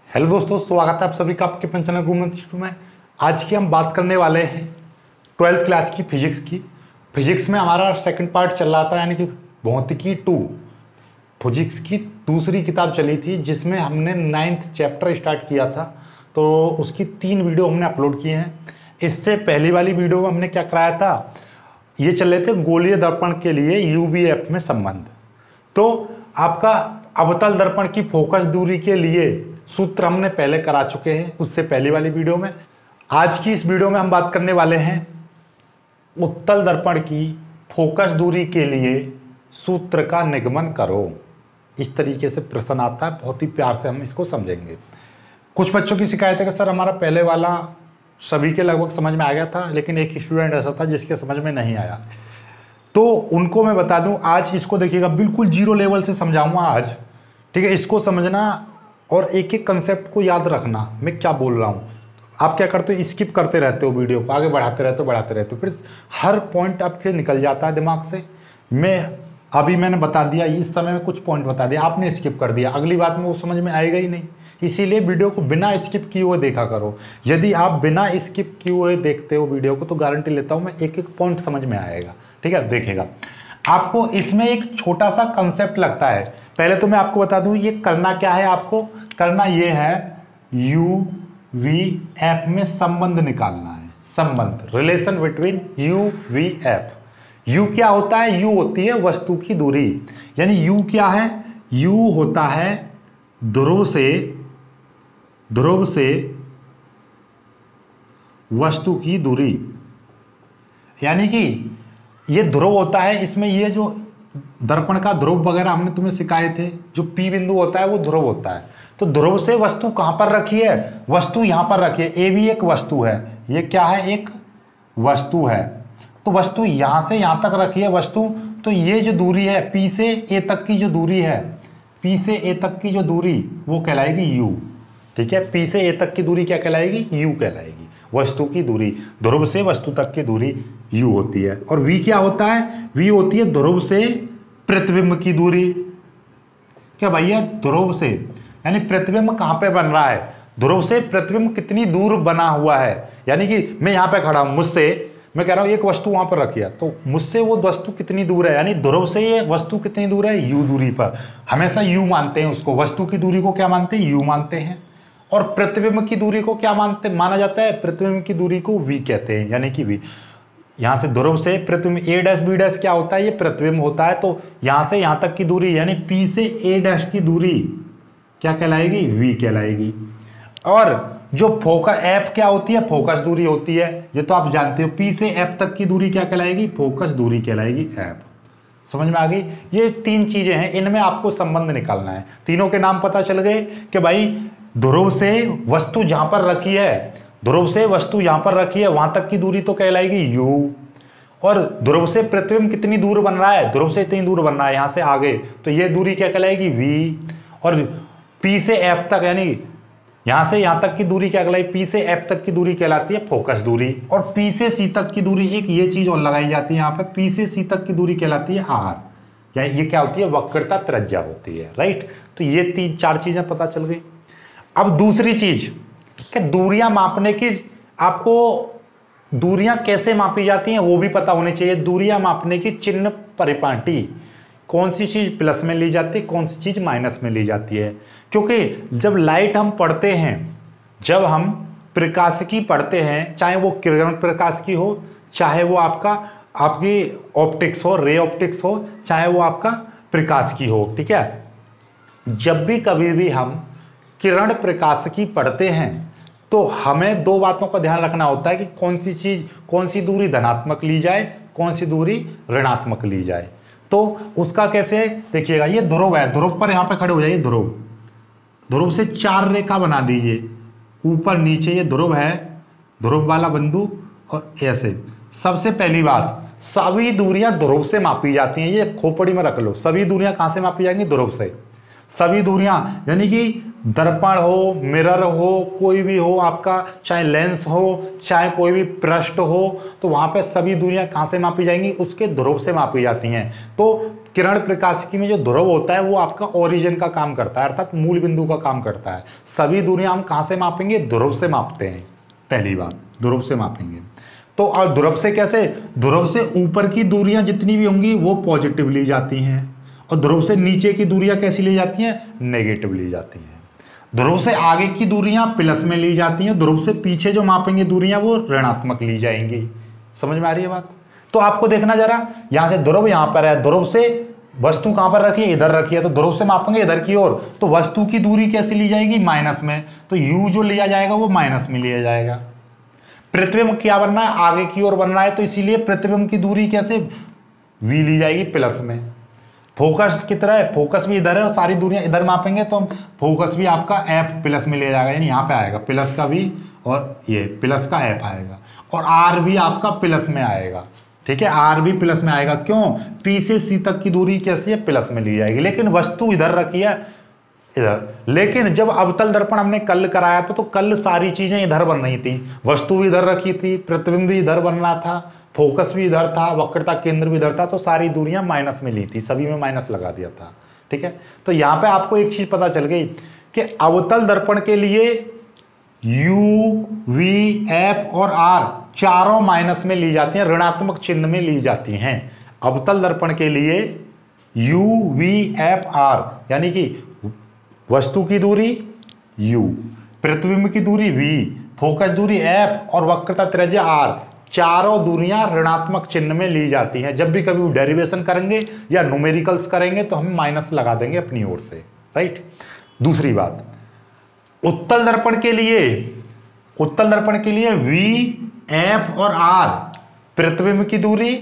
Hello दोस्तों, स्वागत है आप सभी का आपके अपन चैनल गुमनाथ इंस्टीट्यूट में। आज की हम बात करने वाले हैं 12th क्लास की फिजिक्स की। फिजिक्स में हमारा सेकंड पार्ट चल रहा था, यानी कि भौतिकी 2 फिजिक्स की दूसरी किताब चली थी, जिसमें हमने 9th चैप्टर स्टार्ट किया था। तो उसकी 3 वीडियो हमने अपलोड किए हैं। इससे पहली वाली वीडियो में हमने क्या कराया था, ये चल रहे थे गोलीय दर्पण के लिए यूवीएफ में संबंध। तो आपका अवतल दर्पण की फोकस दूरी के लिए सूत्र हमने पहले करा चुके हैं, उससे पहली वाली वीडियो में। आज की इस वीडियो में हम बात करने वाले हैं उत्तल दर्पण की फोकस दूरी के लिए सूत्र का निगमन करो। इस तरीके से प्रश्न आता है, बहुत ही प्यार से हम इसको समझेंगे। कुछ बच्चों की शिकायत है कि सर हमारा पहले वाला सभी के लगभग समझ में आ गया था, लेकिन एक स्टूडेंट ऐसा था जिसके समझ में नहीं आया। तो उनको मैं बता दूं, आज इसको देखिएगा, बिल्कुल जीरो लेवल से समझाऊंगा आज, ठीक है। इसको समझना और एक एक कंसेप्ट को याद रखना मैं क्या बोल रहा हूँ। आप क्या करते हो, स्किप करते रहते हो, वीडियो को आगे बढ़ाते रहते हो, फिर हर पॉइंट आपके निकल जाता है दिमाग से। मैंने बता दिया, इस समय में कुछ पॉइंट बता दिया, आपने स्किप कर दिया, अगली बात में वो समझ में आएगा ही नहीं। इसीलिए वीडियो को बिना स्किप किए हुए देखा करो। यदि आप बिना स्किप किए हुए देखते हो वीडियो को, तो गारंटी लेता हूँ मैं एक एक पॉइंट समझ में आएगा, ठीक है। देखिएगा, आपको इसमें एक छोटा सा कंसेप्ट लगता है। पहले तो मैं आपको बता दूं ये करना क्या है। आपको करना ये है, यू वी एफ में संबंध निकालना है। संबंध, relation between you V F. You क्या होता है, यू होती है वस्तु की दूरी, यानी यू क्या है, यू होता है ध्रुव से वस्तु की दूरी, यानी कि ये ध्रुव होता है। इसमें ये जो दर्पण का ध्रुव वगैरह हमने तुम्हें सिखाए थे, जो पी बिंदु होता है वो ध्रुव होता है। तो ध्रुव से वस्तु कहां पर रखी है, वस्तु यहां पर रखी है। ए भी एक वस्तु है, ये क्या है, एक वस्तु है। तो वस्तु यहां से यहां तक रखी है वस्तु। तो ये जो दूरी है पी से ए तक की जो दूरी है, पी से ए तक की जो दूरी वो कहलाएगी यू, ठीक है। पी से ए तक की दूरी क्या कहलाएगी, यू कहलाएगी। वस्तु की दूरी, ध्रुव से वस्तु तक की दूरी यू होती है। और वी क्या होता है, वी होती है ध्रुव से प्रतिबिंब की दूरी। क्या भैया, ध्रुव से यानी प्रतिबिंब कहां पे बन रहा है, ध्रुव से प्रतिबिंब कितनी दूर बना हुआ है। यानी कि मैं यहां पे खड़ा हूं, मुझसे मैं कह रहा हूं एक वस्तु वहां पर रखी है, तो मुझसे वो वस्तु कितनी दूर है, यानी ध्रुव से ये वस्तु कितनी दूर है, यू दूरी पर। हमेशा यू मानते हैं उसको, वस्तु की दूरी को क्या मानते हैं, यू मानते हैं। और प्रतिबिंब की दूरी को क्या माना जाता है, प्रतिबिंब की दूरी को वी कहते हैं, यानी कि वी। यहां से ध्रुव से प्रतिबिंब ए डैश बी डैश क्या होता है, ये प्रतिबिंब होता है। तो यहां से यहां तक की दूरी, यानी पी से ए डैश की दूरी क्या कहलाएगी, वी कहलाएगी। और जो फोकस एफ क्या होती है, फोकस दूरी होती है, ये तो आप जानते हो। पी से एफ तक की दूरी क्या कहलाएगी, फोकस दूरी कहलाएगी, एफ। समझ में आ गई। ये 3 चीजें हैं, इनमें आपको संबंध निकालना है। तीनों के नाम पता चल गए कि भाई ध्रुव से वस्तु जहां पर रखी है, ध्रुव से वस्तु यहां पर रखी है, वहां तक की दूरी तो कहलाएगी यू। और ध्रुव से प्रतिबिंब कितनी दूर बन रहा है, ध्रुव से इतनी दूर बन रहा है यहां से आगे, तो ये दूरी क्या कहलाएगी, वी। और पी से एफ तक, यानी यहां से यहां तक की दूरी क्या कहलाएगी, पी से एफ तक की दूरी कहलाती है फोकस दूरी। और पी से सी तक की दूरी, एक ये चीज और लगाई जाती है यहां पर, पी से सी तक की दूरी कहलाती है आर, या ये क्या होती है, वक्रता त्रिज्या होती है, राइट। तो ये 3-4 चीजें पता चल गई। अब दूसरी चीज कि दूरियां मापने की, आपको दूरियां कैसे मापी जाती हैं वो भी पता होनी चाहिए। दूरियां मापने की चिन्ह परिपाटी, कौन सी चीज प्लस में ली जाती है, कौन सी चीज माइनस में ली जाती है। क्योंकि जब लाइट हम पढ़ते हैं, जब हम प्रकाशिकी पढ़ते हैं, चाहे वो किरण प्रकाशिकी हो, चाहे वो आपकी ऑप्टिक्स हो, रे ऑप्टिक्स हो, चाहे वो आपका प्रकाशिकी हो, ठीक है। जब भी कभी भी हम किरण प्रकाशिकी पढ़ते हैं, तो हमें 2 बातों का ध्यान रखना होता है कि कौन सी दूरी धनात्मक ली जाए, कौन सी दूरी ऋणात्मक ली जाए। तो उसका कैसे, देखिएगा, ये ध्रुव है, ध्रुव पर यहां पे खड़े हो जाइए, ध्रुव से 4 रेखा बना दीजिए, ऊपर नीचे ये ध्रुव है, ध्रुव वाला बिंदु, और ऐसे। सबसे पहली बात, सभी दूरियां ध्रुव से मापी जाती हैं, ये खोपड़ी में रख लो। सभी दूरियां कहां से मापी जाएंगी, ध्रुव से। सभी दूरियां, यानी कि दर्पण हो, मिरर हो, कोई भी हो आपका, चाहे लेंस हो, चाहे कोई भी पृष्ठ हो, तो वहां पे सभी दूरियां कहां से मापी जाएंगी? उसके ध्रुव से मापी जाती हैं। तो किरण प्रकाशिकी में जो ध्रुव होता है वो आपका ओरिजिन का काम करता है, अर्थात मूल बिंदु का काम करता है। सभी दूरियां हम कहां से मापेंगे? ध्रुव से मापते हैं। पहली बात, ध्रुव से मापेंगे। तो और ध्रुव से कैसे? ध्रुव से ऊपर की दूरियां जितनी भी होंगी वो पॉजिटिव ली जाती हैं, और ध्रुव से नीचे की दूरियां कैसी ली जाती हैं? नेगेटिव ली जाती हैं। ध्रुव से आगे की दूरियां प्लस में ली जाती हैं, ध्रुव से पीछे जो मापेंगे दूरियां वो ऋणात्मक ली जाएंगी। समझ में आ रही है बात? तो आपको देखना जरा, यहां से ध्रुव यहां पर है, ध्रुव से वस्तु कहां पर रखी है? इधर रखी है, तो ध्रुव से मापेंगे इधर की ओर, तो वस्तु की दूरी कैसी ली जाएगी? माइनस में। तो u जो लिया जाएगा वो माइनस में लिया जाएगा। प्रतिबिंब क्या बनना है? आगे की ओर बनना है, तो इसीलिए प्रतिबिंब की दूरी कैसे? v ली जाएगी प्लस में। फोकस कितना है? फोकस भी इधर है और सारी दूरियां इधर मापेंगे, तो फोकस भी आपका f प्लस में ले जाएगा, यानी यहाँ पे आएगा प्लस का v और ये प्लस का f आएगा, और r भी आपका प्लस में आएगा। ठीक है, r भी प्लस में आएगा। क्यों? p से c तक की दूरी कैसी है? प्लस में ली जाएगी, लेकिन वस्तु इधर रखी है इधर। लेकिन जब अवतल दर्पण हमने कल कराया था तो कल सारी चीजें इधर बन रही थी, वस्तु भी इधर रखी थी, प्रतिबिंब भी इधर बन रहा था, फोकस भी इधर था, वक्रता केंद्र भी इधर था, तो सारी दूरियां माइनस में ली थी, सभी में माइनस लगा दिया था। ठीक है, तो यहां पे आपको एक चीज पता चल गई कि अवतल दर्पण के लिए u, v, f और r चारों माइनस में ली जाती हैं, ऋणात्मक चिन्ह में ली जाती हैं। अवतल दर्पण के लिए u, v, f, r यानी कि वस्तु की दूरी u, प्रतिबिंब की दूरी v, फोकस दूरी f और वक्रता त्रिज्या r, चारों दूरियां ऋणात्मक चिन्ह में ली जाती हैं। जब भी कभी डेरिवेशन करेंगे या न्यूमेरिकल्स करेंगे तो हम माइनस लगा देंगे अपनी ओर से, राइट। दूसरी बात, उत्तल दर्पण के लिए v, f और r प्रतिबिंब की दूरी,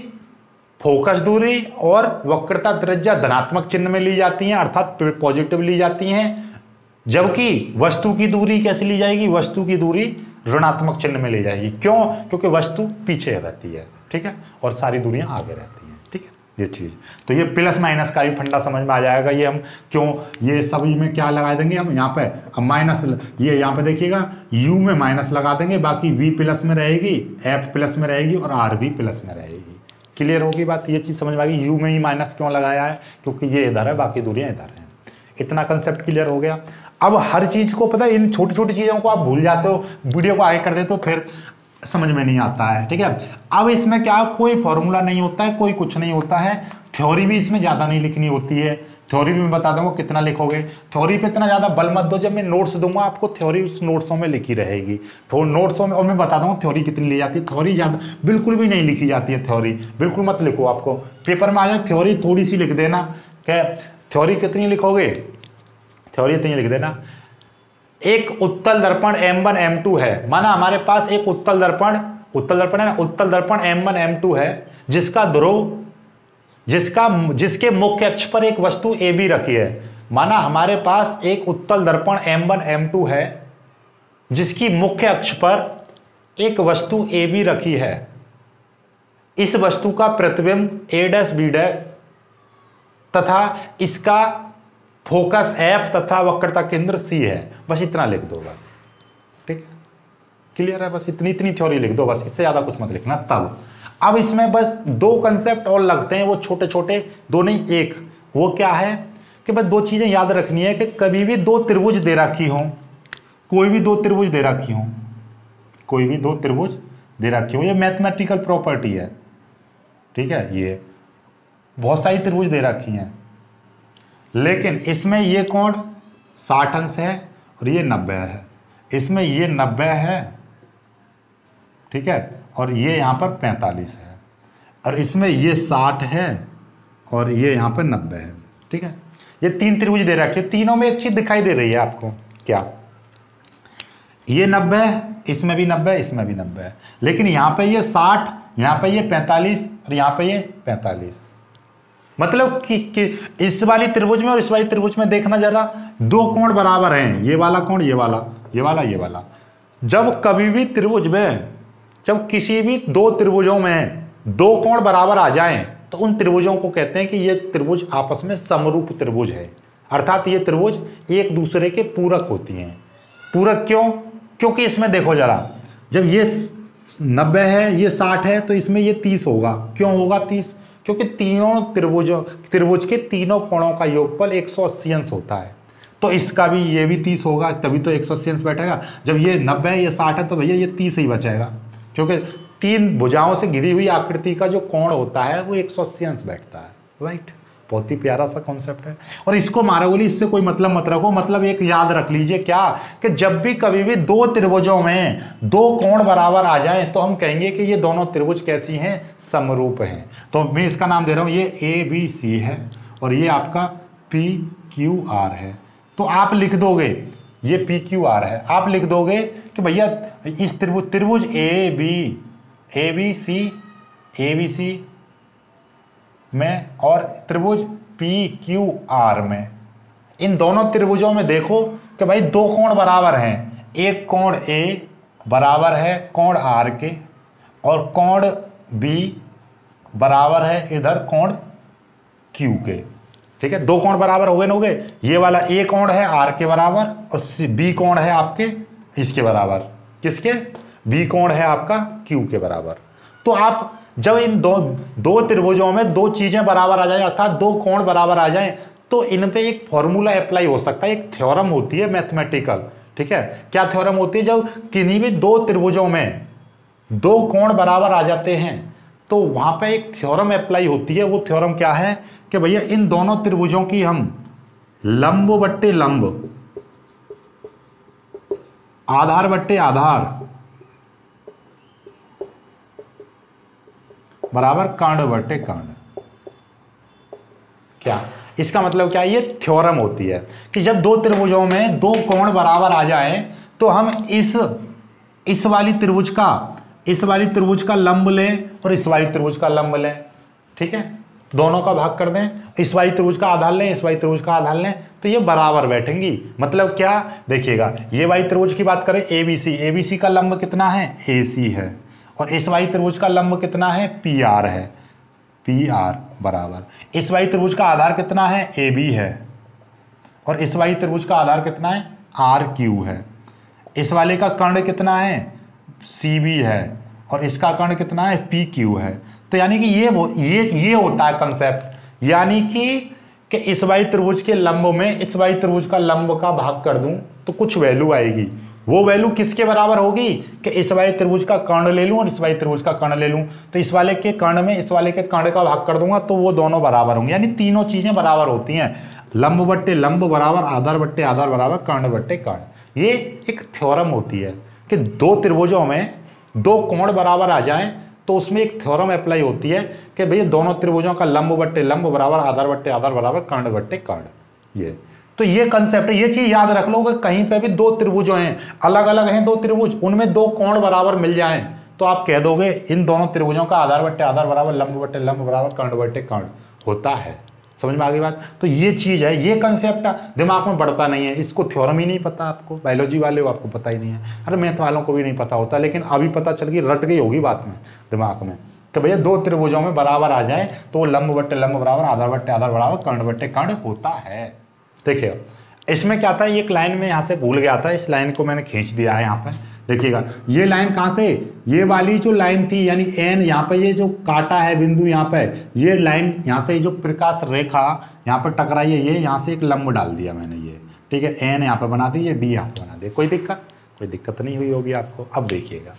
फोकस दूरी और वक्रता त्रिज्या धनात्मक चिन्ह में ली जाती हैं, अर्थात पॉजिटिव ली जाती हैं। जबकि वस्तु की दूरी कैसे ली जाएगी? वस्तु की दूरी ऋणात्मक चिन्ह में ली जाएगी। क्यों? क्योंकि वस्तु पीछे रहती है, ठीक है, और सारी दूरियां आगे रहती हैं। ठीक है, ये चीज, तो ये प्लस माइनस का भी फंडा समझ में आ जाएगा। ये हम क्यों, ये सभी में क्या लगा देंगे हम यहाँ पे? अब माइनस, ये यहाँ पे देखिएगा u में माइनस लगा देंगे, बाकी v प्लस में रहेगी, f प्लस में रहेगी और r भी प्लस में रहेगी। क्लियर होगी बात? ये चीज समझ में आ गई। u में ही माइनस क्यों लगाया है? क्योंकि ये इधर है, बाकी दूरियां इधर हैं। इतना कंसेप्ट क्लियर हो गया। अब हर चीज को पता है, इन छोटी छोटी चीजों को आप भूल जाते हो, वीडियो को आगे कर देते हो, फिर समझ में नहीं आता है। ठीक है, अब इसमें क्या, कोई फॉर्मूला नहीं होता है, कोई कुछ नहीं होता है। थ्योरी भी इसमें ज्यादा नहीं लिखनी होती है। थ्योरी भी मैं बता दूंगा कितना लिखोगे। थ्योरी पे इतना ज्यादा बल मत दो, जब मैं नोट्स दूंगा आपको थ्योरी उस नोट्सों में लिखी रहेगी। तो नोट्सों में, और मैं बता दूंगा थ्योरी कितनी ली जाती है। थ्योरी ज्यादा बिल्कुल भी नहीं लिखी जाती है, थ्योरी बिल्कुल मत लिखो। आपको पेपर में आ जाए थ्योरी थोड़ी सी लिख देना। क्या थ्योरी कितनी लिखोगे? थ्योरी इतनी लिख देना, एक उत्तल दर्पण M1 M2 है, माना हमारे पास एक उत्तल दर्पण है ना, उत्तल दर्पण M1 M2 है, जिसका ध्रुव, जिसके मुख्य अक्ष पर एक वस्तु AB रखी है। माना हमारे पास एक उत्तल दर्पण M1 M2 है, जिसकी मुख्य अक्ष पर एक वस्तु AB रखी है। इस वस्तु का प्रतिबिंब A' B' तथा इसका फोकस F तथा वक्रता केंद्र C है। बस इतना लिख दो बस, ठीक, क्लियर है? बस इतनी थ्योरी लिख दो बस, इससे ज्यादा कुछ मत लिखना। तब अब इसमें बस दो कंसेप्ट और लगते हैं, वो छोटे छोटे, दो नहीं एक। वो क्या है कि बस दो चीजें याद रखनी है कि कभी भी दो त्रिभुज दे रखी हो, कोई भी दो त्रिभुज दे रखी हो, ये मैथमेटिकल प्रॉपर्टी है। ठीक है, ये बहुत सारी त्रिभुज दे रखी हैं, लेकिन इसमें ये कोण 60 अंश है और ये 90 है, इसमें ये 90 है, ठीक है, और ये यहाँ पर 45 है, और इसमें ये 60 है और ये यहाँ पर 90 है। ठीक है, ये तीन त्रिभुज दे रखे, तीनों में एक चीज दिखाई दे रही है आपको, क्या? ये 90 है, इसमें भी 90 है, इसमें भी 90 है, लेकिन यहाँ पे ये 60, यहाँ पे ये 45 और यहाँ पे ये 45। मतलब कि इस वाली त्रिभुज में और इस वाली त्रिभुज में देखना जरा, दो कोण बराबर हैं, ये वाला कोण, ये वाला। जब कभी भी त्रिभुज में, जब किसी भी दो त्रिभुजों में दो कोण बराबर आ जाएं, तो उन त्रिभुजों को कहते हैं कि ये त्रिभुज आपस में समरूप त्रिभुज है। अर्थात ये त्रिभुज एक दूसरे के पूरक होती हैं। पूरक क्यों? क्योंकि इसमें देखो जरा, जब ये 90 है, ये 60 है, तो इसमें ये 30 होगा। क्यों होगा 30? क्योंकि तीनों त्रिभुज के तीनों कोणों का योगफल 180 अंश होता है। तो इसका भी, ये भी 30 होगा, तभी तो 180 अंश बैठेगा। जब ये 90 है, ये 60 है, तो भैया ये 30 ही बचेगा, क्योंकि तीन भुजाओं से घिरी हुई आकृति का जो कोण होता है वो 180 अंश बैठता है। राइट, बहुत ही प्यारा सा कॉन्सेप्ट है। और इसको मारोगोली इससे कोई मतलब मत रखो, मतलब एक याद रख लीजिए क्या, कि जब भी कभी भी दो त्रिभुजों में दो कोण बराबर आ जाए तो हम कहेंगे कि ये दोनों त्रिभुज कैसी हैं? समरूप हैं। तो मैं इसका नाम दे रहा हूं, ये ABC है और ये आपका PQR है। तो आप लिख दोगे, ये PQR है, आप लिख दोगे कि भैया इस त्रिभुज ABC में और त्रिभुज PQR में, इन दोनों त्रिभुजों में देखो कि भाई दो कोण बराबर हैं। एक कोण A बराबर है कोण R के, और कोण B बराबर है इधर कोण Q के। ठीक है, दो कोण बराबर हो गए ना, हो गए। ये वाला A कोण है R के बराबर और B कोण है आपके इसके बराबर। किसके? B कोण है आपका Q के बराबर। तो आप जब इन दो त्रिभुजों में दो चीजें बराबर आ जाए, अर्थात दो कोण बराबर आ जाएं, तो इन पे एक फॉर्मूला अप्लाई हो सकता है, एक थ्योरम होती है मैथमेटिकल। ठीक है, क्या थ्योरम होती है? जब किन्हीं भी दो त्रिभुजों में दो कोण बराबर आ जाते हैं तो वहां पे एक थ्योरम अप्लाई होती है। वो थ्योरम क्या है कि भैया इन दोनों त्रिभुजों की हम लंब बट्टे लंब, आधार बट्टे आधार बराबर कर्ण बट्टे कर्ण। क्या इसका मतलब क्या है? ये थ्योरम होती है कि जब दो त्रिभुजों में दो कोण बराबर आ जाए तो हम इस वाली त्रिभुज का लंब लें और इस वाली त्रिभुज का लंब लें। ठीक है, दोनों का भाग कर दें, इस वाली त्रिभुज का आधार लें, इस वाली त्रिभुज का आधार लें, तो ये बराबर बैठेंगी। मतलब क्या? देखिएगा, ये वाली त्रिभुज की बात करें ABC का लंब कितना है? AC है, और इस वाली त्रिभुज का लंब कितना है? PR है, PR बराबर। इस वाली त्रिभुज का आधार कितना है? AB है, और इस वाली त्रिभुज का आधार कितना है? RQ है। इस वाले का कर्ण कितना है? CB है, और इसका कर्ण कितना है? PQ है। तो यानी कि ये होता है कंसेप्ट, यानी कि इस वाली त्रिभुज के लंब में इस वाली त्रिभुज का लंब का भाग कर दूं तो कुछ वैल्यू आएगी। वो वैल्यू किसके बराबर होगी? कि इस वाले त्रिभुज का कर्ण ले लूं और इस वाले त्रिभुज का कर्ण ले लूं, तो इस वाले के कर्ण में इस वाले के कर्ण का भाग कर दूंगा तो वो दोनों बराबर होंगे। यानी तीनों चीजें बराबर होती हैं, लंब बट्टे लंब बराबर आधार बट्टे आधार बराबर कर्ण बट्टे कर्ण। ये एक थ्योरम होती है कि दो त्रिभुजों में दो कोण बराबर आ जाएं तो उसमें एक थ्योरम अप्लाई होती है कि भैया दोनों त्रिभुजों का लंब बट्टे लंब बराबर आधार बट्टे आधार बराबर कर्ण बट्टे कर्ण। ये तो ये कंसेप्ट है, ये चीज याद रख लो कि कहीं पे भी दो त्रिभुजों हैं, अलग अलग हैं दो त्रिभुज, उनमें दो कोण बराबर मिल जाएं तो आप कह दोगे इन दोनों त्रिभुजों का आधार बट्टे आधार बराबर लंब बट्टे लंब बराबर कर्ण बट्टे कर्ण होता है। समझ में आ गई बात? तो ये चीज है, ये कंसेप्ट दिमाग में बढ़ता नहीं है, इसको थ्योरम ही नहीं पता आपको, बायोलॉजी वाले को आपको पता ही नहीं है, अरे मैथ वालों को भी नहीं पता होता, लेकिन अभी पता चल गई, रट गई होगी बात में दिमाग में कि भैया दो त्रिभुजों में बराबर आ जाए तो वो लंब बट्टे लंब बराबर आधार बट्टे आधार बराबर कर्ण बट्टे कर्ण होता है। देखिए इसमें क्या था, एक लाइन में यहाँ से भूल गया था, इस लाइन को मैंने खींच दिया है यहाँ पर। देखिएगा ये लाइन कहाँ से, ये वाली जो लाइन थी यानी एन, यहाँ पे ये जो काटा है बिंदु यहाँ पे, ये लाइन यहाँ से जो प्रकाश रेखा यहाँ पर टकराई है, ये यहाँ से एक लंब डाल दिया मैंने, ये ठीक है, एन यहाँ पे बना दी, ये डी यहाँ पे बना दिया। कोई दिक्कत नहीं हुई होगी आपको। अब देखिएगा,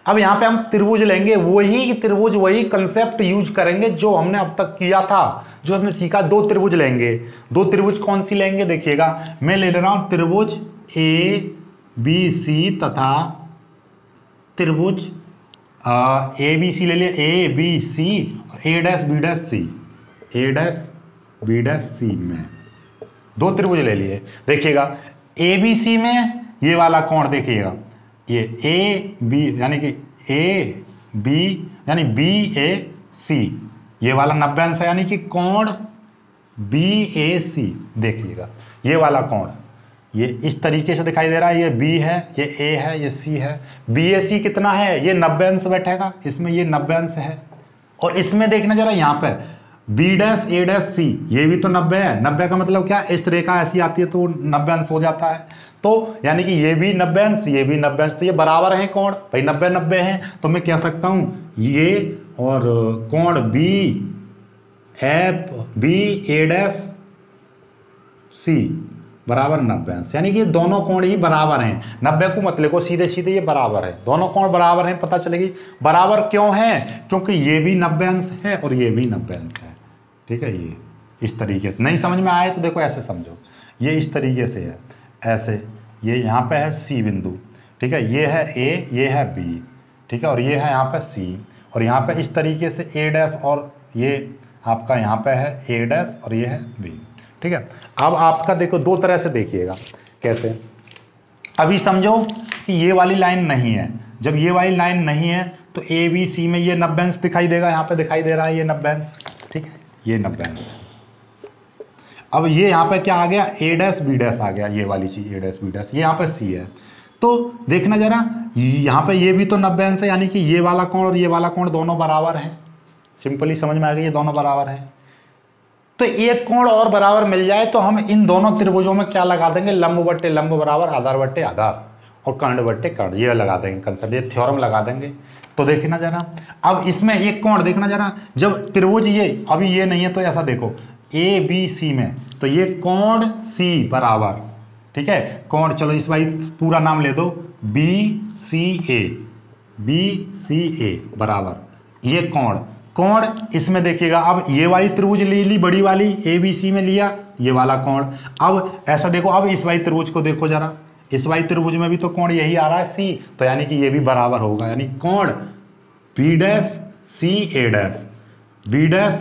अब यहाँ पे हम त्रिभुज लेंगे, वही त्रिभुज वही कंसेप्ट यूज करेंगे जो हमने अब तक किया था, जो हमने सीखा। दो त्रिभुज लेंगे, दो त्रिभुज कौन सी लेंगे? देखिएगा मैं ले रहा हूं त्रिभुज ABC तथा त्रिभुज ABC ले लिया, ABC A', में दो त्रिभुज ले लिए। देखिएगा ABC में ये वाला कोण देखिएगा, ये AB यानी कि AB यानी BAC, ये वाला 90 अंश है, यानी कि कोण BAC। देखिएगा ये वाला कोण ये इस तरीके से दिखाई दे रहा है, ये B है, ये A है, ये C है। BAC कितना है? ये 90 अंश बैठेगा, इसमें ये 90 अंश है। और इसमें देखना जरा यहाँ पे बी डैश ए डैश सी, ये भी तो 90 है। 90 का मतलब क्या, इस रेखा ऐसी आती है तो 90 अंश हो जाता है। तो यानी कि ये भी 90 अंश, ये भी 90 अंश, तो ये बराबर हैं कोण भाई, 90 90 हैं। तो मैं कह सकता हूँ ये और कोण बी एफ बी ए डैश सी बराबर 90 अंश, यानी कि दोनों कोण ही बराबर हैं। 90 को मत लिखो, सीधे सीधे ये बराबर है, दोनों कोण बराबर हैं। पता चलेगी बराबर क्यों है, क्योंकि ये भी 90 अंश है और ये भी 90 अंश है। ठीक है, ये इस तरीके से नहीं समझ में आए तो देखो ऐसे समझो, ये इस तरीके से है, ऐसे ये यहाँ पे है सी बिंदु, ठीक है, ये है ए, ये है बी, ठीक है, और ये है यहाँ पे सी, और यहाँ पे इस तरीके से ए डैश, और ये आपका यहाँ पे है ए डैश और ये है बी। ठीक है, अब आपका देखो दो तरह से देखिएगा कैसे। अभी समझो कि ये वाली लाइन नहीं है, जब ये वाली लाइन नहीं है तो ए बी सी में ये 90 अंश दिखाई देगा, यहाँ पे दिखाई दे रहा है ये 90 अंश, ठीक है, ये 90 अंश है। अब ये यहाँ पे क्या आ गया, ए डैश बी डैश आ गया, ये वाली चीज ए डैश बी डैश, ये यहाँ पे सी है। तो देखना जरा, यहाँ पे ये भी तो 90 अंश है, यानी कि ये वाला कोण और ये वाला कोण दोनों बराबर हैं। सिंपली समझ में आ गई, ये दोनों बराबर हैं। तो एक कोण और बराबर मिल जाए तो हम इन दोनों त्रिभुजों में क्या लगा देंगे, लंब बट्टे लंब बराबर आधार बट्टे आधार, और कर्ण बट्टे कर्ण, ये लगा देंगे कंसेप्ट, ये थ्योरम लगा देंगे। तो देखना जरा, अब इसमें एक कोण देखना जरा, जब त्रिभुज ये अभी ये नहीं है तो ऐसा देखो ए बी सी में, तो ये कोण सी बराबर, ठीक है, कोण, चलो इस भाई पूरा नाम ले दो, बी सी ए बराबर ये कोण, कोण इसमें देखिएगा, अब ये वाली त्रिभुज ले ली बड़ी वाली ए बी सी में लिया ये वाला कोण। अब ऐसा देखो, अब इस वाली त्रिभुज को देखो जरा, इस वाली त्रिभुज में भी तो कोण यही आ रहा है सी, तो यानी कि ये भी बराबर होगा, यानी कोण बी डैश सी ए डैश, बी डैश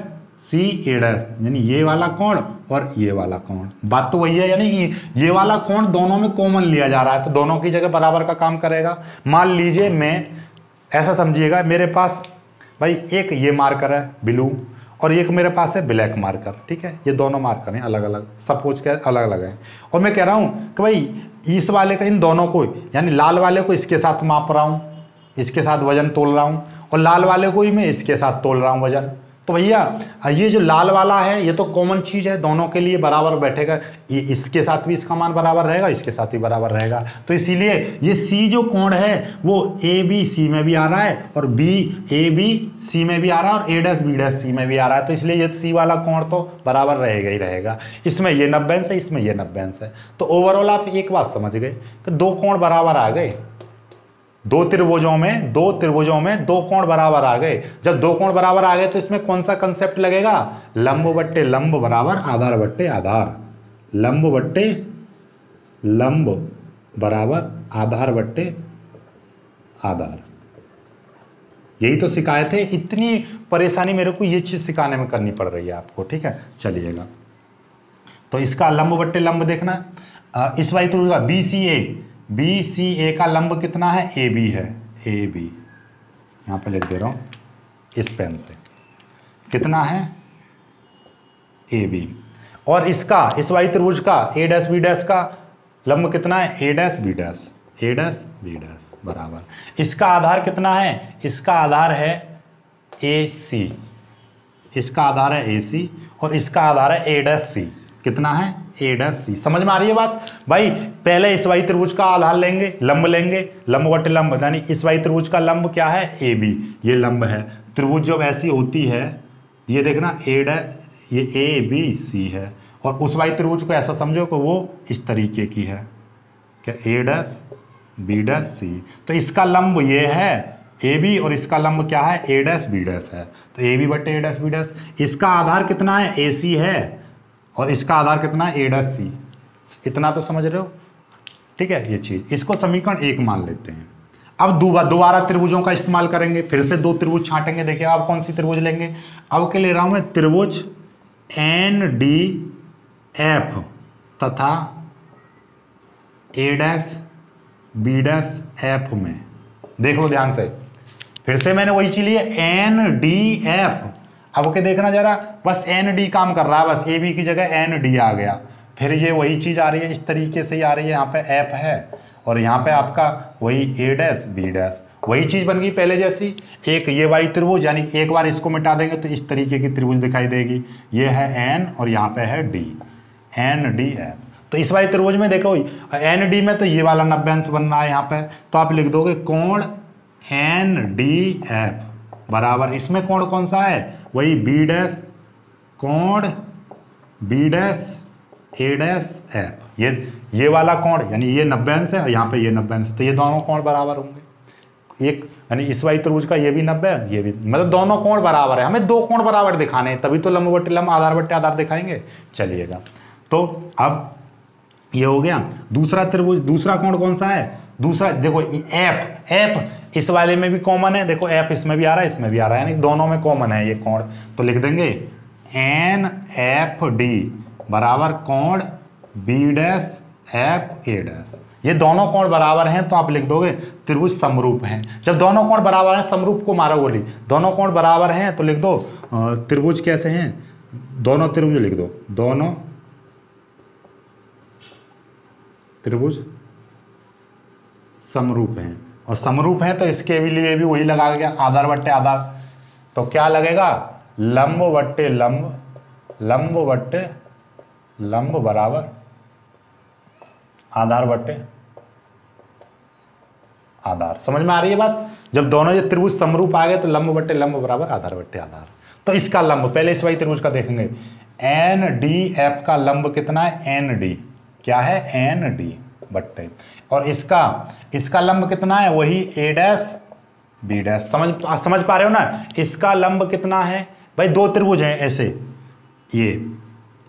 सी ए डैश, यानी ये वाला कोण और ये वाला कोण, बात तो वही है, यानी कि ये वाला कोण दोनों में कॉमन लिया जा रहा है, तो दोनों की जगह बराबर का काम करेगा। मान लीजिए मैं ऐसा समझिएगा, मेरे पास भाई एक ये मार्कर है ब्लू और एक मेरे पास है ब्लैक मार्कर, ठीक है, ये दोनों मार्कर हैं अलग अलग, सपोज के अलग अलग हैं, और मैं कह रहा हूँ कि भाई इस वाले का इन दोनों को, यानी लाल वाले को इसके साथ माप रहा हूँ, इसके साथ वजन तोल रहा हूँ, और लाल वाले को ही मैं इसके साथ तोल रहा हूँ वजन। तो भैया ये जो लाल वाला है ये तो कॉमन चीज़ है, दोनों के लिए बराबर बैठेगा, ये इसके साथ भी इसका मान बराबर रहेगा, इसके साथ भी बराबर रहेगा। तो इसीलिए ये सी जो कोण है वो ए बी सी में भी आ रहा है, और बी ए बी सी में भी आ रहा है, और ए डैश बी डैश सी में भी आ रहा है, तो इसलिए ये सी वाला कोण तो बराबर रहेगा ही रहेगा। इसमें ये 90 अंश है, इसमें ये 90 अंश है। तो ओवरऑल आप एक बात समझ गए कि दो कोण बराबर आ गए, दो त्रिभुजों में दो कोण बराबर आ गए। जब दो कोण बराबर आ गए तो इसमें कौन सा कंसेप्ट लगेगा, लंब बट्टे लंब बराबर आधार बट्टे आधार, लंब बट्टे लंब बराबर आधार बट्टे आधार। यही तो सिखाए थे, इतनी परेशानी मेरे को ये चीज सिखाने में करनी पड़ रही है आपको, ठीक है। चलिएगा, तो इसका लंब बट्टे लंब देखना, इस वाली त्रिभुज का बी सी ए का लंब कितना है, ए बी है, ए बी यहाँ पे लिख दे रहा हूँ इस पेन से, कितना है ए बी, और इसका इस वाली त्रिभुज का ए डैश बी डैश का लंब कितना है, ए डैश बी डैश, ए डैश बी डैश बराबर। इसका आधार कितना है, इसका आधार है ए सी, इसका आधार है ए सी, और इसका आधार है ए डैश सी, कितना है ए डैश सी। समझ में आ रही है बात भाई। पहले इस वाली त्रिभुज का आधार लेंगे, लंब लेंगे, लंब बटे लंब, यानी इस वाली त्रिभुज का लंब क्या है, ए बी, ये लंब है। त्रिभुज जब ऐसी होती है, ये देखना ए डैश, ये ए बी सी है, और उस वाली त्रिभुज को ऐसा समझो कि वो इस तरीके की है, क्या ए डैश बी डैश सी। तो इसका लंब ये है ए बी, और इसका लंब क्या है, ए डैश बी डैश है, तो ए बी बटे ए डैश बी डैश। इसका आधार कितना है, ए सी है, और इसका आधार कितना है, ए डैश सी। इतना तो समझ रहे हो, ठीक है। ये चीज, इसको समीकरण 1 मान लेते हैं। अब दोबारा त्रिभुजों का इस्तेमाल करेंगे, फिर से दो त्रिभुज छांटेंगे। देखिए अब कौन सी त्रिभुज लेंगे, अब के ले रहा हूं मैं त्रिभुज एन डी एफ तथा ए डैश बी डैश एफ में। देख लो ध्यान से, फिर से मैंने वही चीज ली है, एन डी एफ। अब के देखना जरा, बस एन डी काम कर रहा है, बस ए बी की जगह एन डी आ गया। फिर ये वही चीज़ आ रही है, इस तरीके से ही आ रही है, यहाँ पे एफ है, और यहाँ पे आपका वही ए डैश बी डैश, वही चीज बन गई पहले जैसी। एक ये वाली त्रिभुज, यानी एक बार इसको मिटा देंगे तो इस तरीके की त्रिभुज दिखाई देगी। ये है एन और यहाँ पे है डी, एन डी एफ। तो इस वाली त्रिभुज में देखो एन डी में तो ये वाला 90 अंश बन रहा है यहाँ पे, तो आप लिख दोगे कोण एन डी एफ बराबर, इसमें कोण कौन सा है, वही बी डैश, कोण बी डैश ए डैश एफ। ये वाला कोण यानी ये 90 अंश है और यहाँ पे ये 90 अंश है, तो ये दोनों कोण बराबर होंगे। एक यानी इस वाली त्रिभुज का ये भी 90 है, ये भी, मतलब दोनों कोण बराबर है। हमें दो कोण बराबर दिखाने हैं, तभी तो लंब बट्टे लंब, आधार बट्टे आधार दिखाएंगे। चलिएगा, तो अब ये हो गया। दूसरा त्रिभुज, दूसरा कोण कौन सा है, दूसरा देखो एफ, एफ इस वाले में भी कॉमन है, देखो एफ इसमें भी आ रहा है, इसमें भी आ रहा है, यानी दोनों में कॉमन है ये कोण। तो लिख देंगे एन एफ डी बराबर कोण B dash F A dash. ये दोनों कोण बराबर हैं तो आप लिख दोगे त्रिभुज समरूप हैं। जब दोनों कोण बराबर हैं, समरूप को मारो गोली, दोनों कोण बराबर हैं तो लिख दो त्रिभुज कैसे हैं, दोनों त्रिभुज लिख दो, दोनों त्रिभुज समरूप हैं। और समरूप हैं तो इसके भी लिए भी वही लगा गया, आधार बट्टे आधार। तो क्या लगेगा, लंब बट्टे लंब, लंब बट्टे लंब बराबर आधार बट्टे आधार। समझ में आ रही है बात। जब दोनों ये त्रिभुज समरूप आ गए तो लंब बट्टे लंब बराबर आधार बट्टे आधार। तो इसका लंब पहले इस वाली त्रिभुज का देखेंगे, एन डी एफ का लंब कितना है, एन डी क्या है, एन डी बट्टे, और इसका लंब कितना है, वही ए डैश बी डैश। समझ पा रहे हो ना। इसका लंब कितना है भाई, दो त्रिभुज हैं ऐसे, ये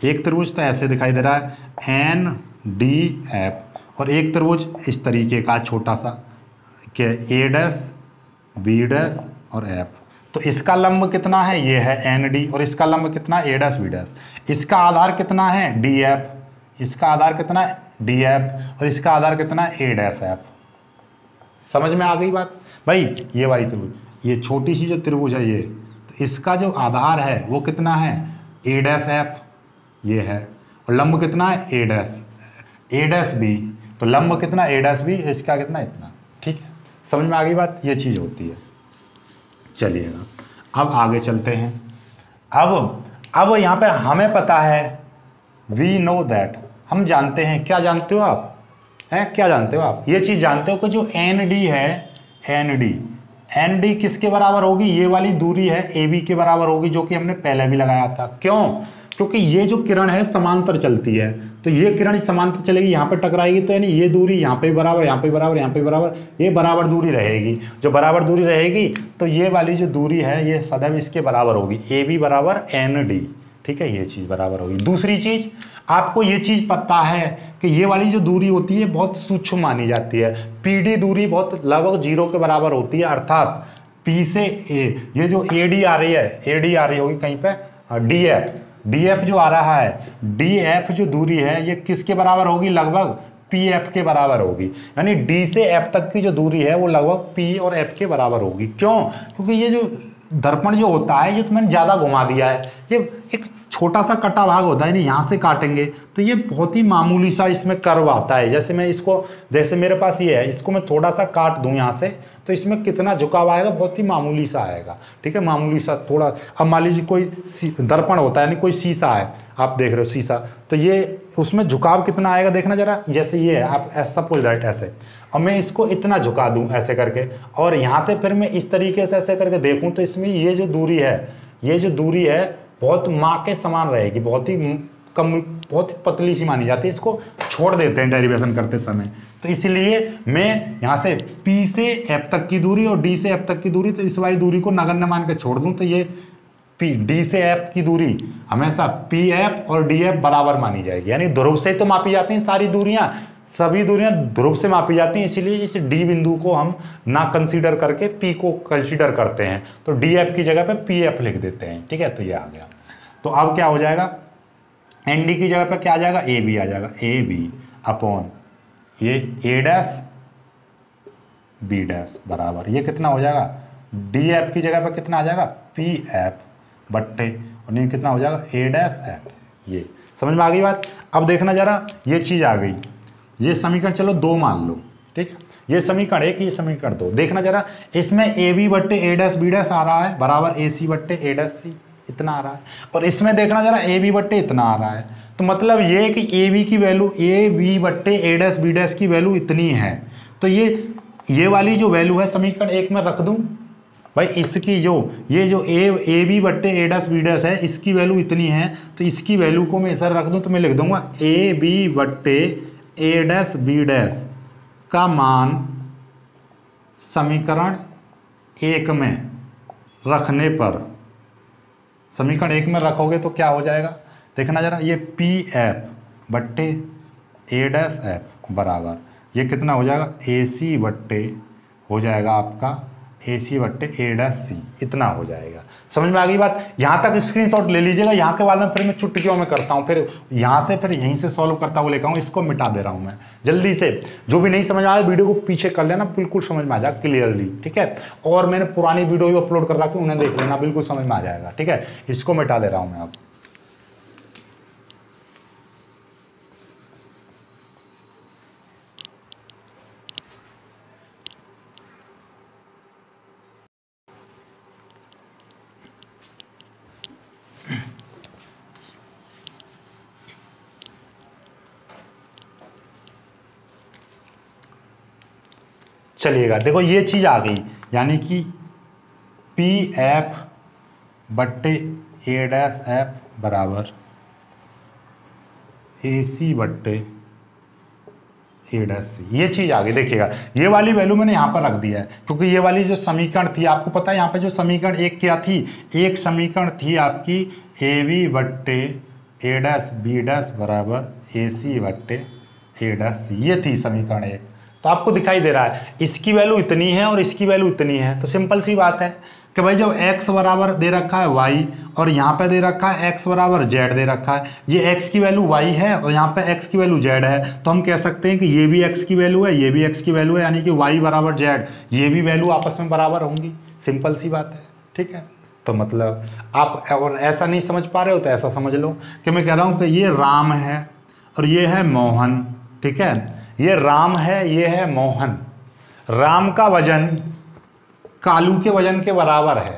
एक त्रिभुज तो ऐसे दिखाई दे रहा है एन डी एफ, और एक त्रिभुज इस तरीके का छोटा सा के ए डैश बी डैश और एफ। तो इसका लंब कितना है, ये है एन डी, और इसका लंब कितना है, ए डैश बी डैश। इसका आधार कितना है, डी एफ, इसका आधार कितना है, डी एफ, और इसका आधार कितना है, ए डैश एफ। समझ में आ गई बात भाई। ये वाली त्रिभुज, ये छोटी सी जो त्रिभुज है ये, तो इसका जो आधार है वो कितना है, ए डैश एफ ये है, और लंब कितना है, ए डैश बी। तो लंब कितना, ए डैश बी, इसका कितना, इतना। ठीक है, समझ में आ गई बात। ये चीज़ होती है। चलिएगा अब आगे चलते हैं। अब यहाँ पे हमें पता है, वी नो दैट, हम जानते हैं। क्या जानते हो आप, हैं क्या जानते हो आप, ये चीज़ जानते हो कि जो एन डी है, एन डी किसके बराबर होगी, ये वाली दूरी है ए बी के बराबर होगी, जो कि हमने पहले भी लगाया था। क्यों, क्योंकि ये जो किरण है समांतर चलती है, तो ये किरण समांतर चलेगी, यहाँ पे टकराएगी, तो यानी ये दूरी यहाँ पे बराबर, यहाँ पे बराबर, यहाँ पे बराबर, ये बराबर दूरी रहेगी। जो बराबर दूरी रहेगी तो ये वाली जो दूरी है ये सदैव इसके बराबर होगी, ए बी बराबर एन डी। ठीक है, ये चीज़ बराबर होगी। दूसरी चीज़, आपको ये चीज़ पता है कि ये वाली जो दूरी होती है बहुत सूक्ष्म मानी जाती है। पी डी दूरी बहुत लगभग 0 के बराबर होती है, अर्थात पी से ए, ये जो ए डी आ रही है, ए डी आ रही होगी कहीं पे, डी एफ, डी एफ जो आ रहा है, डी एफ जो दूरी है ये किसके बराबर होगी, लगभग पी एफ के बराबर होगी। यानी डी से एफ तक की जो दूरी है वो लगभग पी और एफ के बराबर होगी। क्यों, क्योंकि ये जो दर्पण जो होता है, ये तो मैंने ज़्यादा घुमा दिया है, ये एक छोटा सा कटा भाग होता है, यहाँ से काटेंगे तो ये बहुत ही मामूली सा इसमें कर्व आता है। जैसे मैं इसको, जैसे मेरे पास ये है, इसको मैं थोड़ा सा काट दूं यहाँ से, तो इसमें कितना झुकाव आएगा, बहुत ही मामूली सा आएगा। ठीक है, मामूली सा थोड़ा। अब मान लीजिए कोई दर्पण होता है, यानी कोई शीशा है, आप देख रहे हो शीशा, तो ये उसमें झुकाव कितना आएगा देखना जरा। जैसे ये है, आप सपोज दैट ऐसे, और मैं इसको इतना झुका दूं ऐसे करके, और यहाँ से फिर मैं इस तरीके से ऐसे करके देखूं, तो इसमें ये जो दूरी है, ये जो दूरी है बहुत माँ के समान रहेगी, बहुत ही कम, बहुत ही पतली सी मानी जाती है। इसको छोड़ देते हैं डेरिवेशन करते समय। तो इसलिए मैं यहाँ से P से F तक की दूरी और D से F तक की दूरी, तो इस वाली दूरी को नगण्य मान के छोड़ दूँ, तो ये D से F की दूरी हमेशा PF और DF बराबर मानी जाएगी। यानी ध्रुव से तो मापी जाती हैं सारी दूरियाँ, सभी दूरियां ध्रुव से मापी जाती हैं, इसीलिए इस डी बिंदु को हम ना कंसीडर करके पी को कंसीडर करते हैं, तो डी एफ की जगह पे पी एफ लिख देते हैं। ठीक है, तो ये आ गया। तो अब क्या हो जाएगा, एन डी की जगह पे क्या आ जाएगा, ए बी आ जाएगा, ए बी अपॉन ये ए डैश बी डैश बराबर, ये कितना हो जाएगा, डी एफ की जगह पे कितना आ जाएगा, पी एफ बट्टे, और ये कितना हो जाएगा, ए डैश एफ। ये समझ में आ गई बात। अब देखना जरा, ये चीज़ आ गई, ये समीकरण चलो 2 मान लो। ठीक है, ये समीकरण 1, ये समीकरण 2। देखना जरा, इसमें ए बी बट्टे ए डैश बी डैश आ रहा है बराबर ए सी बट्टे ए डैश सी, इतना आ रहा है। और इसमें देखना जरा ए बी बट्टे इतना आ रहा है, तो मतलब ये कि ए बी की वैल्यू ए बी बट्टे ए डैश बी डैश की वैल्यू इतनी है। तो ये वाली जो वैल्यू है समीकरण 1 में रख दूं भाई, इसकी जो ये जो ए बी बट्टे ए डैश बी डैश है इसकी वैल्यू इतनी है, तो इसकी वैल्यू को मैं इधर रख दूं तो मैं लिख दूंगा ए बी बट्टे ए डैश बी डैश का मान समीकरण 1 में रखने पर, समीकरण 1 में रखोगे तो क्या हो जाएगा, देखना जरा, ये पी एफ बट्टे ए डैश एफ बराबर ये कितना हो जाएगा, ए सी बट्टे हो जाएगा आपका ए सी बट्टे ए डैश सी, इतना हो जाएगा। समझ में आ गई बात? यहाँ तक स्क्रीनशॉट ले लीजिएगा, यहाँ के बाद में फिर मैं चुटकियों में करता हूँ, फिर यहाँ से फिर यहीं से सॉल्व करता हुआ लेकर आऊँ, इसको मिटा दे रहा हूँ मैं जल्दी से। जो भी नहीं समझ आ रहा वीडियो को पीछे कर लेना, बिल्कुल समझ में आ जाएगा क्लियरली, ठीक है। और मैंने पुरानी वीडियो भी अपलोड कर रखी, उन्हें देख लेना, बिल्कुल समझ में आ जाएगा, ठीक है। इसको मिटा दे रहा हूँ मैं अब। चलिएगा, देखो ये चीज़ आ गई, यानी कि पी एफ बट्टे ए डैश एफ बराबर ए सी बट्टे ए डैश सी, ये चीज़ आ गई। देखिएगा ये वाली वैल्यू मैंने यहाँ पर रख दिया है, क्योंकि ये वाली जो समीकरण थी, आपको पता है यहाँ पे जो समीकरण 1 क्या थी, एक समीकरण थी आपकी ए बी बट्टे ए डैश बी डैश बराबर ए सी बट्टे ए डैश सी, ये थी समीकरण 1। तो आपको दिखाई दे रहा है इसकी वैल्यू इतनी है और इसकी वैल्यू इतनी है, तो सिंपल सी बात है कि भाई जब x बराबर दे रखा है y और यहाँ पे दे रखा है x बराबर z दे रखा है, ये x की वैल्यू y है और यहाँ पे x की वैल्यू z है, तो हम कह सकते हैं कि ये भी x की वैल्यू है, ये भी x की वैल्यू है, यानी कि y बराबर z, ये भी वैल्यू आपस में बराबर होंगी। सिंपल सी बात है, ठीक है। तो मतलब आप और ऐसा नहीं समझ पा रहे हो तो ऐसा समझ लो कि मैं कह रहा हूँ कि ये राम है और ये है मोहन, ठीक है। ये राम है, ये है मोहन। राम का वजन कालू के वजन के बराबर है,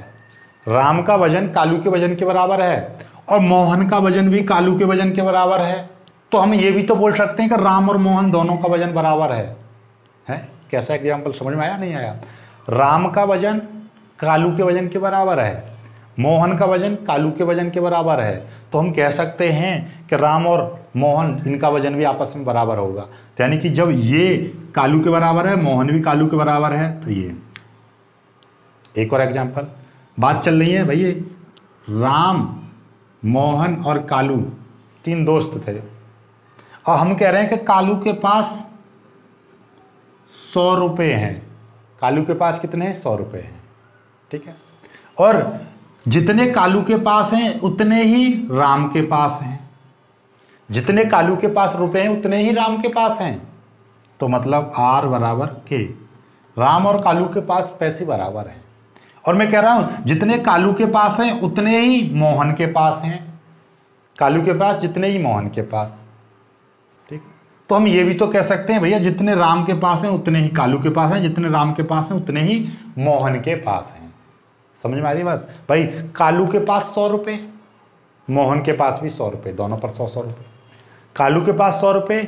राम का वजन कालू के वजन के बराबर है और मोहन का वजन भी कालू के वजन के बराबर है। तो हम ये भी तो बोल सकते हैं कि राम और मोहन दोनों का वजन बराबर है? कैसा एग्जाम्पल समझ में आया नहीं आया? राम का वजन कालू के वजन के बराबर है, मोहन का वजन कालू के वजन के बराबर है, तो हम कह सकते हैं कि राम और मोहन इनका वजन भी आपस में बराबर होगा। तो यानी कि जब ये कालू के बराबर है, मोहन भी कालू के बराबर है, तो ये एक और एग्जांपल, बात चल रही है भैया, राम मोहन और कालू 3 दोस्त थे और हम कह रहे हैं कि कालू के पास 100 रुपये हैं, कालू के पास कितने हैं? 100 रुपये हैं, ठीक है। और जितने कालू के पास हैं उतने ही राम के पास हैं, जितने कालू के पास रुपए हैं उतने ही राम के पास हैं। तो मतलब R बराबर K, राम और कालू के पास पैसे बराबर हैं। और मैं कह रहा हूं जितने कालू के पास हैं उतने ही मोहन के पास हैं, कालू के पास जितने ही मोहन के पास, ठीक। तो हम ये भी तो कह सकते हैं भैया जितने राम के पास हैं उतने ही कालू के पास हैं, जितने राम के पास हैं उतने ही मोहन के पास हैं। समझ में आ रही बात भाई? कालू के पास 100 रुपये, मोहन के पास भी 100 रुपये, दोनों पर 100 रुपये। कालू के पास 100 रुपये,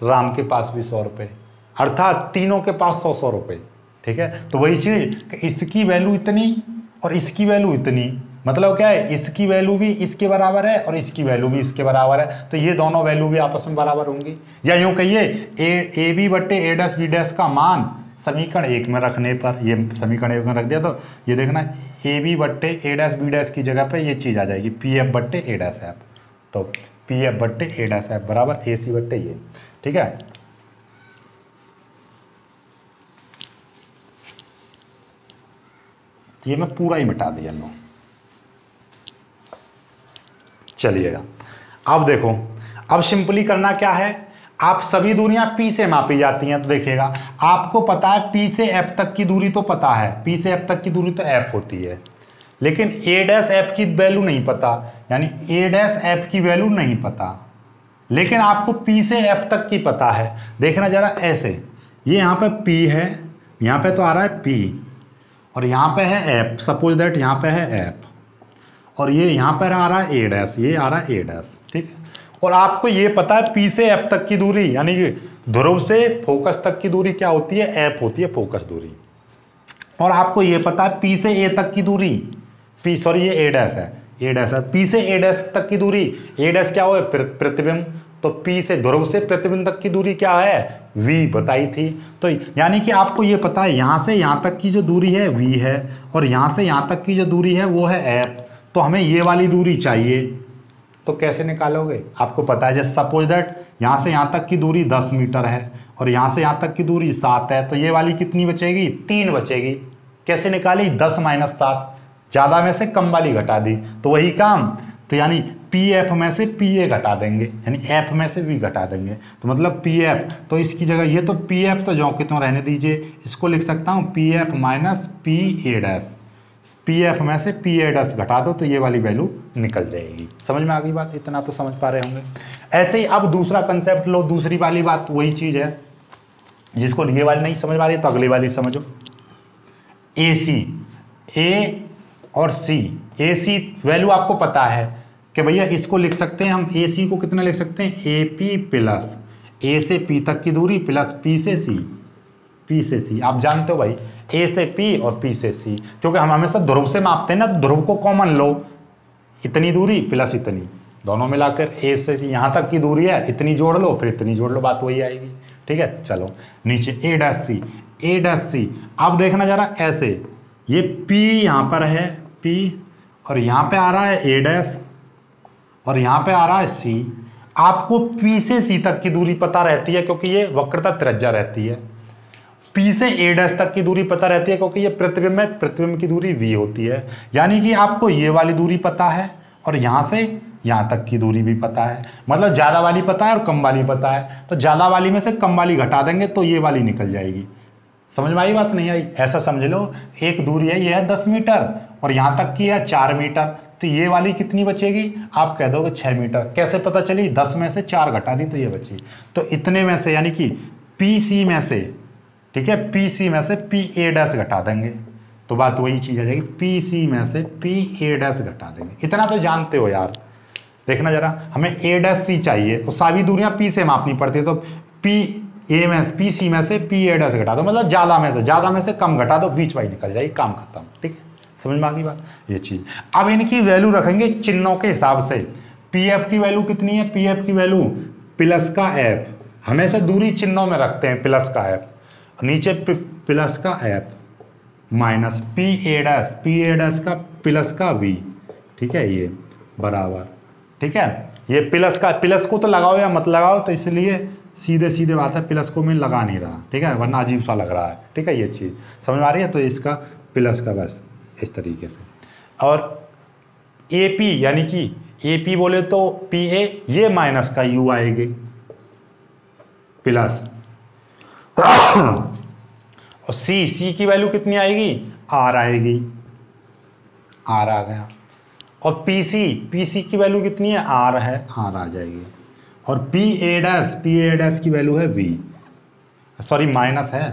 राम के पास भी 100 रुपये, अर्थात तीनों के पास 100 रुपये, ठीक है। तो वही चीज़, इसकी वैल्यू इतनी और इसकी वैल्यू इतनी, मतलब क्या है, इसकी वैल्यू भी इसके बराबर है और इसकी वैल्यू भी इसके बराबर है, तो ये दोनों वैल्यू भी आपस में बराबर होंगी। या यूँ कहिए ए बी बट्टे ए डैश बी डैश का मान समीकरण 1 में रखने पर, ये समीकरण 1 में रख दिया तो ये देखना ए बी बट्टे ए डैश बी डैश की जगह पे ये चीज़ आ जाएगी पी एफ बट्टे ए डैश एफ, तो पी एफ बट्टे ए डैश एफ बराबर ए सी बट्टे ये, ठीक है। ये मैं पूरा ही मिटा दिया लो। चलिएगा अब देखो, अब सिंपली करना क्या है, आप सभी दूरियां P से मापी जाती हैं, तो देखिएगा आपको पता है P से F तक की दूरी तो पता है, P से F तक की दूरी तो F होती है, लेकिन A डैश F की वैल्यू नहीं पता, यानी A डैश F की वैल्यू नहीं पता, लेकिन आपको P से F तक की पता है। देखना जरा ऐसे, ये यहाँ पे P है, यहाँ पे तो आ रहा है P, और यहाँ पे है एप, सपोज दैट यहाँ पे है एप, और ये यहाँ पर आ रहा है ए डैश, ये आ रहा है ए डैश, ठीक है। और आपको ये पता है P से एप तक की दूरी, यानी कि ध्रुव से फोकस तक की दूरी क्या होती है, एप होती है फोकस दूरी। और आपको ये पता है P से ए तक की दूरी, ये ए डैश है, ए डैश है, P से ए डैश तक की दूरी, ए डैश क्या हो, प्रतिबिंब, तो P से ध्रुव से प्रतिबिंब तक की दूरी क्या है, V बताई थी। तो यानी कि आपको ये पता है यहाँ से यहाँ तक की जो दूरी है V है, और यहाँ से यहाँ तक की जो दूरी है वो है एप, तो हमें ये वाली दूरी चाहिए। तो कैसे निकालोगे, आपको पता है, जैसे सपोज दैट यहाँ से यहाँ तक की दूरी 10 मीटर है और यहाँ से यहाँ तक की दूरी 7 है, तो ये वाली कितनी बचेगी, 3 बचेगी। कैसे निकाली, 10 - 7, ज़्यादा में से कम वाली घटा दी, तो वही काम। तो यानी पी एफ में से पी ए घटा देंगे, यानी एफ में से वी घटा देंगे, तो मतलब पी एफ, तो इसकी जगह ये तो पी एफ तो जो कि तुम रहने दीजिए, इसको लिख सकता हूँ P F minus P A dash, P F में से पी ए डैश घटा दो तो ये वाली वैल्यू निकल जाएगी। समझ में आ गई बात, इतना तो समझ पा रहे होंगे। ऐसे ही अब दूसरा कंसेप्ट लो, दूसरी वाली बात वही चीज़ है, जिसको ये वाली नहीं समझ पा रही तो अगली वाली समझो। ए सी, ए और सी, ए सी वैल्यू आपको पता है कि भैया इसको लिख सकते हैं हम, ए सी को कितना लिख सकते हैं, ए पी प्लस ए से पी तक की दूरी प्लस पी से सी, पी से सी। आप जानते हो भाई, ए से पी और पी से सी, क्योंकि हम हमेशा ध्रुव से मापते हैं ना, तो ध्रुव को कॉमन लो, इतनी दूरी प्लस इतनी, दोनों मिलाकर ए से यहाँ तक की दूरी है, इतनी जोड़ लो फिर इतनी जोड़ लो, बात वही आएगी। ठीक है, चलो नीचे ए डैश सी, ए डैश सी। अब देखना जरा ऐसे, ये P यहाँ पर है P, और यहाँ पे आ रहा है ए डैश, और यहाँ पे आ रहा है C। आपको P से C तक की दूरी पता रहती है क्योंकि ये वक्रता त्रिज्या रहती है, P से A डैश तक की दूरी पता रहती है क्योंकि ये प्रतिबिंब है, प्रतिबिंब की दूरी V होती है। यानी कि आपको ये वाली दूरी पता है और यहाँ से यहाँ तक की दूरी भी पता है, मतलब ज़्यादा वाली पता है और कम वाली पता है, तो ज़्यादा वाली में से कम वाली घटा देंगे तो ये वाली निकल जाएगी। समझ में आई बात, नहीं आई? ऐसा समझ लो, एक दूरी है ये है 10 मीटर और यहाँ तक की है 4 मीटर, तो ये वाली कितनी बचेगी, आप कह दोगे 6 मीटर। कैसे पता चली, 10 में से 4 घटा दी तो ये बची, तो इतने में से यानी कि पी सी में से, ठीक है, पी सी में से पी ए डैश घटा देंगे तो बात वही चीज़ आ जाएगी, पी सी में से पी ए डैश घटा देंगे। इतना तो जानते हो यार। देखना जरा, हमें ए डैश सी चाहिए और सारी दूरियाँ पी से मापनी पड़ती है, तो पी ए में पी सी में से पी ए डैश घटा दो, मतलब ज़्यादा में से कम घटा दो, बीच वाली निकल जाएगी, काम खत्म। ठीक है, समझ में आ गई बात, ये चीज़। अब इनकी वैल्यू रखेंगे चिन्हों के हिसाब से। पी एफ की वैल्यू कितनी है, पी एफ की वैल्यू प्लस का एफ, हमेशा दूरी चिन्हों में रखते हैं, प्लस का एफ, नीचे प्लस का F minus P A dash का प्लस का वी, ठीक है, ये बराबर, ठीक है। ये प्लस को तो लगाओ या मत लगाओ, तो इसलिए सीधे बात है, प्लस को मैं लगा नहीं रहा, ठीक है, वरना अजीब सा लग रहा है। ठीक है, ये चीज़ समझ में आ रही है, तो इसका प्लस का बस इस तरीके से। और ए पी यानी कि ए पी बोले तो पी ए, ये माइनस का यू आएगी प्लस, और सी की वैल्यू कितनी आएगी, आर आएगी, आर आ गया। और पी सी की वैल्यू कितनी है, आर है, आर आ जाएगी। और पी ए डैश की वैल्यू है वी, सॉरी माइनस है,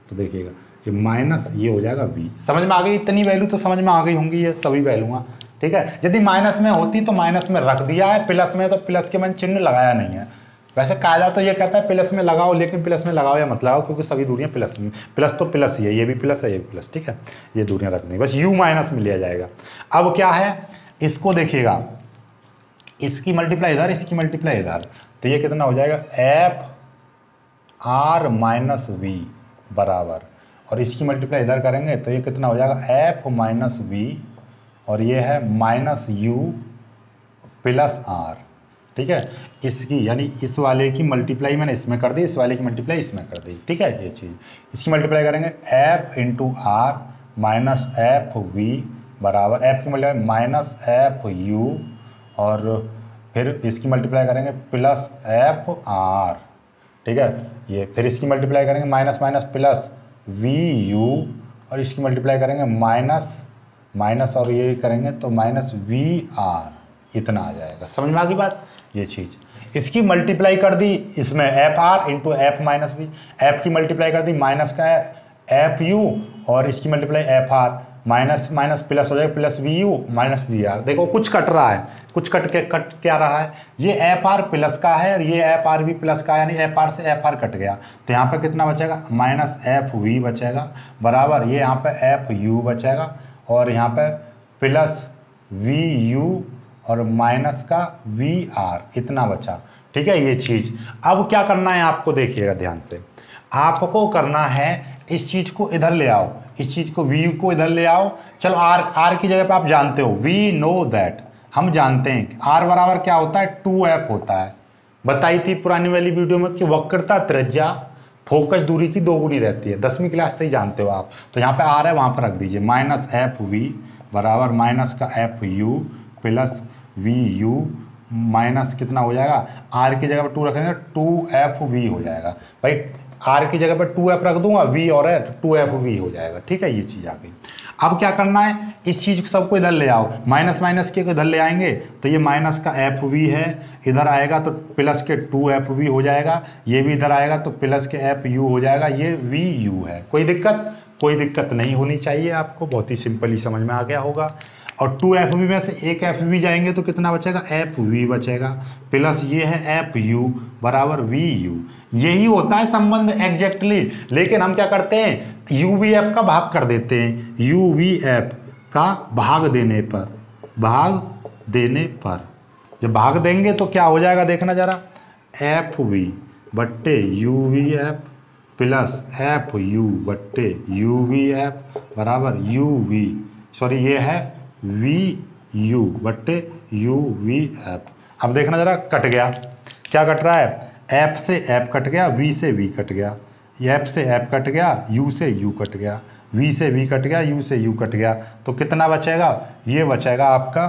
तो देखिएगा ये माइनस ये हो जाएगा वी। समझ में आ गई, इतनी वैल्यू तो समझ में आ गई होंगी, ये सभी वैल्यूआँ। ठीक है, यदि माइनस में होती तो माइनस में रख दिया है, प्लस में तो प्लस के मैंने चिन्ह लगाया नहीं है। वैसे कायदा तो ये कहता है प्लस में लगाओ, लेकिन प्लस में लगाओ या मत लगाओ, क्योंकि सभी दूरियां प्लस तो प्लस ही है, ये भी प्लस है, ये भी प्लस। ठीक है, ये दूरियां रखनी, बस u माइनस में लिया जाएगा। अब क्या है, इसको देखिएगा, इसकी मल्टीप्लाई इधर, इसकी मल्टीप्लाई इधर, तो ये कितना हो जाएगा, एफ आर माइनस वी बराबर, और इसकी मल्टीप्लाई इधर करेंगे तो ये कितना हो जाएगा, एफ माइनस वी, और ये है माइनस यू प्लस आर। ठीक है, इसकी यानी इस वाले की मल्टीप्लाई मैंने इसमें कर दी, इस वाले की मल्टीप्लाई इसमें कर दी। ठीक है, ये चीज़, इसकी मल्टीप्लाई करेंगे F into R minus F V बराबर, एफ की मल्टीप्लाई माइनस एफ यू, और फिर इसकी मल्टीप्लाई करेंगे प्लस एफ आर। ठीक है, ये फिर इसकी मल्टीप्लाई करेंगे माइनस प्लस वी यू, और इसकी मल्टीप्लाई करेंगे माइनस और ये करेंगे तो माइनस वी आर, इतना आ जाएगा। समझ में आ गई बात, ये चीज़। इसकी मल्टीप्लाई कर दी इसमें F R into F minus B, F की मल्टीप्लाई कर दी माइनस का है एफ यू और इसकी multiply F R, minus minus plus हो जाएगा plus V U minus V R. देखो कुछ कट रहा है, कुछ कट क्या रहा है, ये एफ आर प्लस का है और ये एफ आर भी प्लस का है, यानी एफ आर से एफ आर कट गया, तो यहाँ पे कितना बचेगा माइनस एफ वी बचेगा बराबर ये यहाँ पे एफ यू बचेगा और यहाँ पे प्लस वी यू और माइनस का वी आर, इतना बचा। ठीक है ये चीज़। अब क्या करना है आपको, देखिएगा ध्यान से, आपको करना है इस चीज़ को इधर ले आओ, इस चीज़ को वी को इधर ले आओ। चलो आर की जगह पे आप जानते हो, वी नो दैट, हम जानते हैं आर बराबर क्या होता है 2f होता है। बताई थी पुरानी वाली वीडियो में कि वक्रता त्रिज्या फोकस दूरी की दोगुनी रहती है, 10वीं क्लास से ही जानते हो आप। तो यहाँ पे आर है वहाँ पर रख दीजिए, माइनस एफ वी बराबर माइनस का F U plus V U minus कितना हो जाएगा, आर की जगह पर 2 रखेंगे 2f v हो जाएगा। भाई आर की जगह पर 2f रख दूंगा, v और है 2f v हो जाएगा। ठीक है ये चीज़ आ गई। अब क्या करना है, इस चीज़ को सबको इधर ले आओ, माइनस माइनस के इधर ले आएंगे तो ये माइनस का एफ वी है, इधर आएगा तो प्लस के 2f v हो जाएगा, ये भी इधर आएगा तो प्लस के एफ यू हो जाएगा, ये वी यू है। कोई दिक्कत नहीं होनी चाहिए आपको, बहुत ही सिंपली समझ में आ गया होगा। और 2f v में से एक एफ वी जाएंगे तो कितना बचेगा, एफ वी बचेगा प्लस ये है एफ यू बराबर वी यू। यही होता है संबंध एग्जैक्टली। लेकिन हम क्या करते हैं, यू वी एफ का भाग कर देते हैं, यू वी एफ का भाग देने पर जब भाग देंगे तो क्या हो जाएगा, देखना जरा, एफ वी बट्टे you V F plus F you बट्टे यू वी एफ बराबर यू वी, सॉरी ये है वी यू बट्टे यू वी एफ। अब देखना जरा, कट गया, क्या कट रहा है, एफ से एफ कट गया, वी से वी कट गया, एफ से एफ कट गया, यू से यू कट गया, वी से वी कट गया, यू से यू कट गया, तो कितना बचेगा, ये बचेगा आपका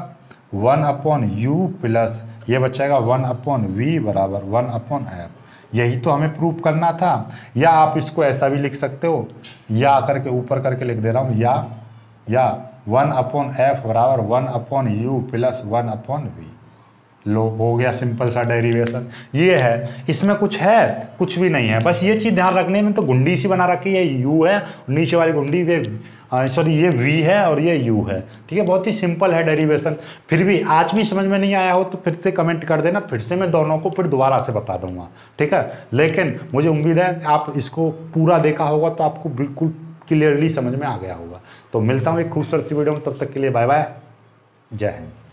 1/u प्लस ये बचेगा 1/v बराबर 1/f। यही तो हमें प्रूफ करना था। या आप इसको ऐसा भी लिख सकते हो, या करके ऊपर करके लिख दे रहा हूँ, या 1/f बराबर 1/u प्लस 1/v। लो हो गया सिंपल सा डेरिवेशन। ये है, इसमें कुछ है, कुछ भी नहीं है, बस ये चीज़ ध्यान रखने में। तो गुंडी सी बना रखी है, u है, नीचे वाली गुंडी ये v है और ये u है। ठीक है, बहुत ही सिंपल है डेरिवेशन। फिर भी आज भी समझ में नहीं आया हो तो फिर से कमेंट कर देना, फिर से मैं दोनों को फिर दोबारा से बता दूंगा। ठीक है, लेकिन मुझे उम्मीद है आप इसको पूरा देखा होगा तो आपको बिल्कुल क्लियरली समझ में आ गया होगा। तो मिलता हूँ एक खूबसूरत सी वीडियो में, तब तक के लिए बाय बाय, जय हिंद।